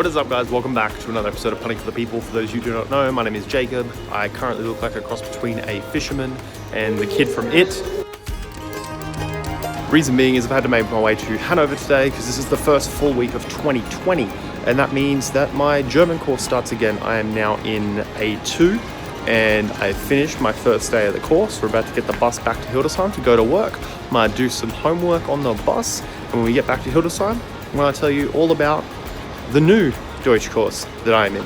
What is up, guys? Welcome back to another episode of Punting for the People. For those of you who do not know, my name is Jacob. I currently look like a cross between a fisherman and the kid from It. Reason being is I've had to make my way to Hanover today because this is the first full week of 2020, and that means that my German course starts again. I am now in A2 and I finished my first day of the course. We're about to get the bus back to Hildesheim to go to work. I'm going to do some homework on the bus, and when we get back to Hildesheim, I'm going to tell you all about the new Deutsch course that I'm in.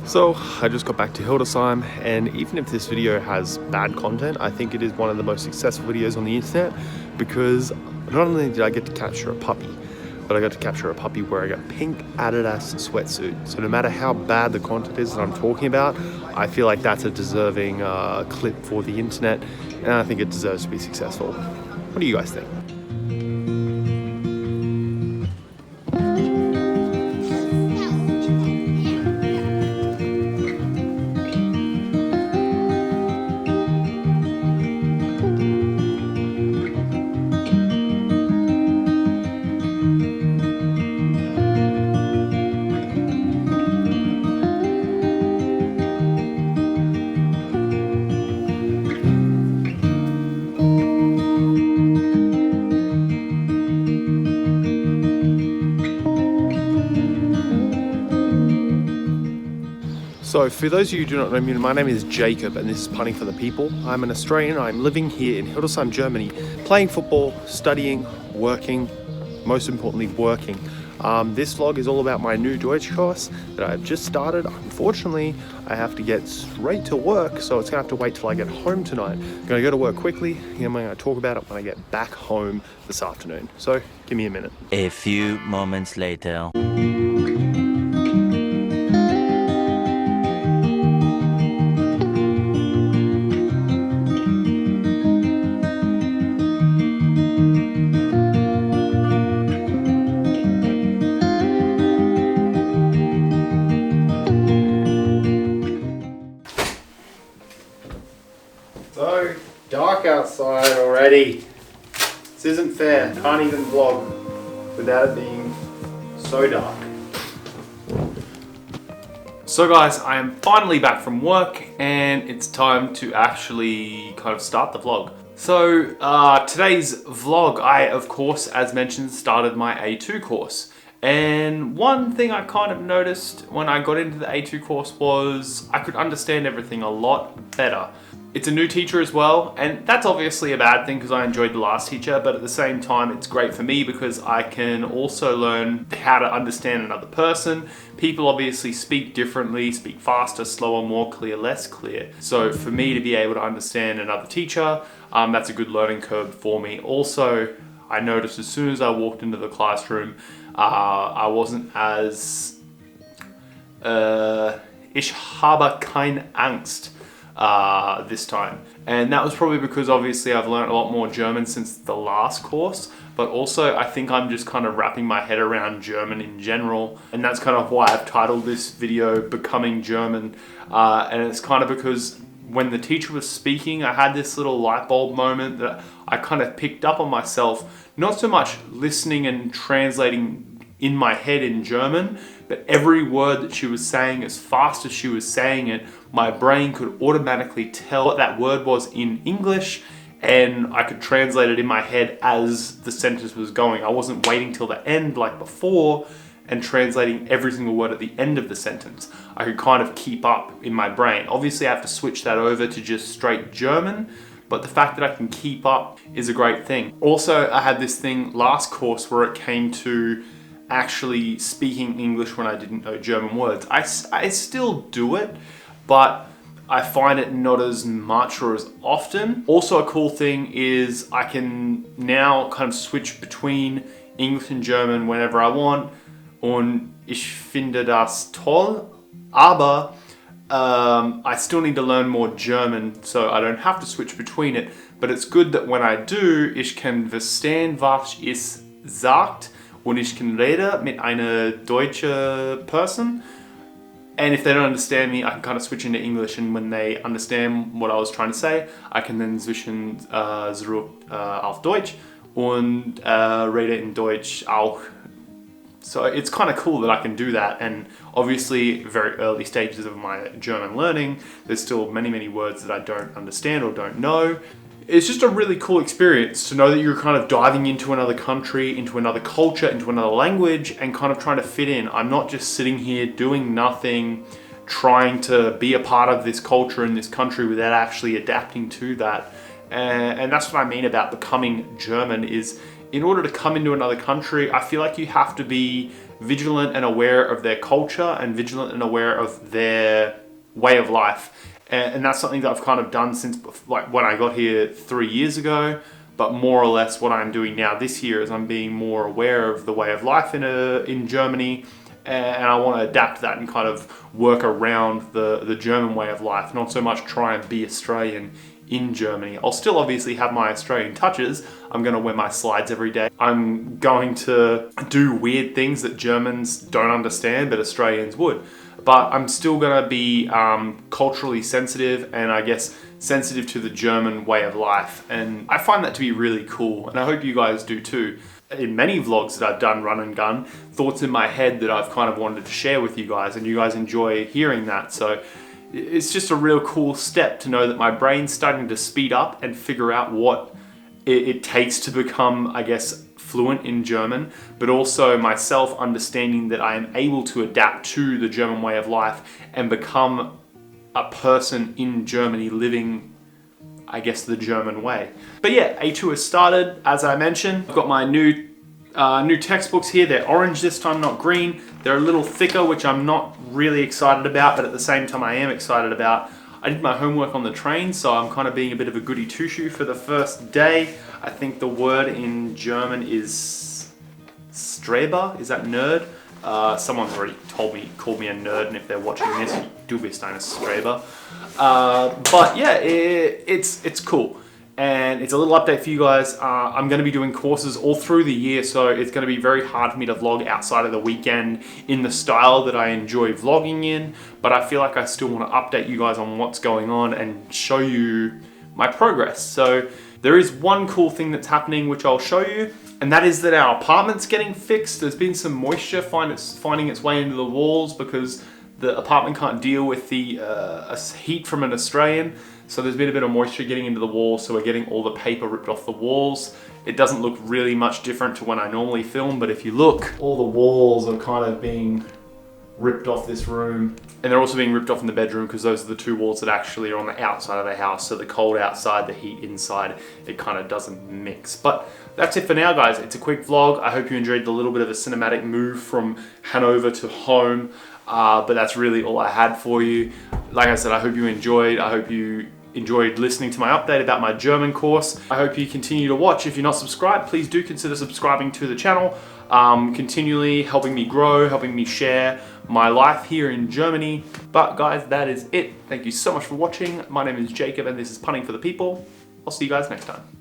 So I just got back to Hildesheim, and even if this video has bad content, I think it is one of the most successful videos on the internet because not only did I get to capture a puppy, but I got to capture a puppy wearing a pink Adidas sweatsuit. So no matter how bad the content is that I'm talking about, I feel like that's a deserving clip for the internet, and I think it deserves to be successful. What do you guys think? So for those of you who do not know me, my name is Jacob and this is Punting for the People. I'm an Australian. I'm living here in Hildesheim, Germany, playing football, studying, working, most importantly working. This vlog is all about my new Deutsch course that I've just started. Unfortunately, I have to get straight to work, so it's gonna have to wait till I get home tonight. I'm gonna go to work quickly, and I'm gonna talk about it when I get back home this afternoon. So give me a minute. A few moments later. So dark outside already. This isn't fair. Can't even vlog without it being so dark. So guys, I am finally back from work and it's time to actually kind of start the vlog. So today's vlog, I of course, as mentioned, started my A2 course. And one thing I kind of noticed when I got into the A2 course was I could understand everything a lot better. It's a new teacher as well, and that's obviously a bad thing because I enjoyed the last teacher, but at the same time it's great for me because I can also learn how to understand another person. People obviously speak differently, speak faster, slower, more clear, less clear. So for me to be able to understand another teacher, that's a good learning curve for me. Also, I noticed as soon as I walked into the classroom, I wasn't as ich habe keine Angst this time. And that was probably because obviously I've learned a lot more German since the last course, but also I think I'm just kind of wrapping my head around German in general. And that's kind of why I've titled this video Becoming German. And it's kind of because when the teacher was speaking, I had this little light bulb moment that I kind of picked up on myself, not so much listening and translating in my head in German, but every word that she was saying, as fast as she was saying it, my brain could automatically tell what that word was in English, and I could translate it in my head as the sentence was going. I wasn't waiting till the end like before and translating every single word at the end of the sentence. I could kind of keep up in my brain. Obviously, I have to switch that over to just straight German, but the fact that I can keep up is a great thing. Also, I had this thing last course where it came to actually speaking English when I didn't know German words. I still do it, but I find it not as much or as often. Also, a cool thing is I can now kind of switch between English and German whenever I want. Und ich finde das toll, aber I still need to learn more German, so I don't have to switch between it. But it's good that when I do, ich kann verstehen, was es sagt, und ich kann reden mit einer deutschen person. And if they don't understand me, I can kind of switch into English, and when they understand what I was trying to say, I can then switchen zurück auf Deutsch und rede in Deutsch auch. So it's kind of cool that I can do that, and obviously very early stages of my German learning, there's still many words that I don't understand or don't know. It's just a really cool experience to know that you're kind of diving into another country, into another culture, into another language, and kind of trying to fit in. I'm not just sitting here doing nothing, trying to be a part of this culture in this country without actually adapting to that. And that's what I mean about becoming German is, in order to come into another country, I feel like you have to be vigilant and aware of their culture and vigilant and aware of their way of life. And that's something that I've kind of done since like when I got here 3 years ago, but more or less what I'm doing now this year is I'm being more aware of the way of life in Germany, and I want to adapt that and kind of work around the German way of life, not so much try and be Australian in Germany. I'll still obviously have my Australian touches. I'm going to wear my slides every day. I'm going to do weird things that Germans don't understand, but Australians would. But I'm still going to be culturally sensitive, and I guess sensitive to the German way of life. And I find that to be really cool, and I hope you guys do too. In many vlogs that I've done run and gun, thoughts in my head that I've kind of wanted to share with you guys, and you guys enjoy hearing that. So it's just a real cool step to know that my brain's starting to speed up and figure out what it takes to become, I guess, fluent in German, but also myself understanding that I am able to adapt to the German way of life and become a person in Germany living, I guess, the German way. But yeah, A2 has started, as I mentioned. I've got my new textbooks here. They're orange this time, not green. They're a little thicker, which I'm not really excited about, but at the same time I am excited about. I did my homework on the train, so I'm kind of being a bit of a goody two-shoe for the first day. I think the word in German is Streber. Is that nerd? Someone's already called me a nerd, and if they're watching this, du bist eine Streber. But yeah, it's cool. And it's a little update for you guys. I'm going to be doing courses all through the year, so it's going to be very hard for me to vlog outside of the weekend in the style that I enjoy vlogging in, but I feel like I still want to update you guys on what's going on and show you my progress. So there is one cool thing that's happening which I'll show you, and that is that our apartment's getting fixed. There's been some moisture finding its way into the walls because the apartment can't deal with the heat from an Australian. So there's been a bit of moisture getting into the walls, so we're getting all the paper ripped off the walls. It doesn't look really much different to when I normally film, but if you look, all the walls are kind of being ripped off this room. And they're also being ripped off in the bedroom because those are the two walls that actually are on the outside of the house. So the cold outside, the heat inside, it kind of doesn't mix. But that's it for now, guys. It's a quick vlog. I hope you enjoyed the little bit of a cinematic move from Hanover to home. But that's really all I had for you. Like I said, I hope you enjoyed. I hope you enjoyed listening to my update about my German course. I hope you continue to watch. If you're not subscribed, please do consider subscribing to the channel. Continually helping me grow, helping me share my life here in Germany. But guys, that is it. Thank you so much for watching. My name is Jacob and this is Punning for the People. I'll see you guys next time.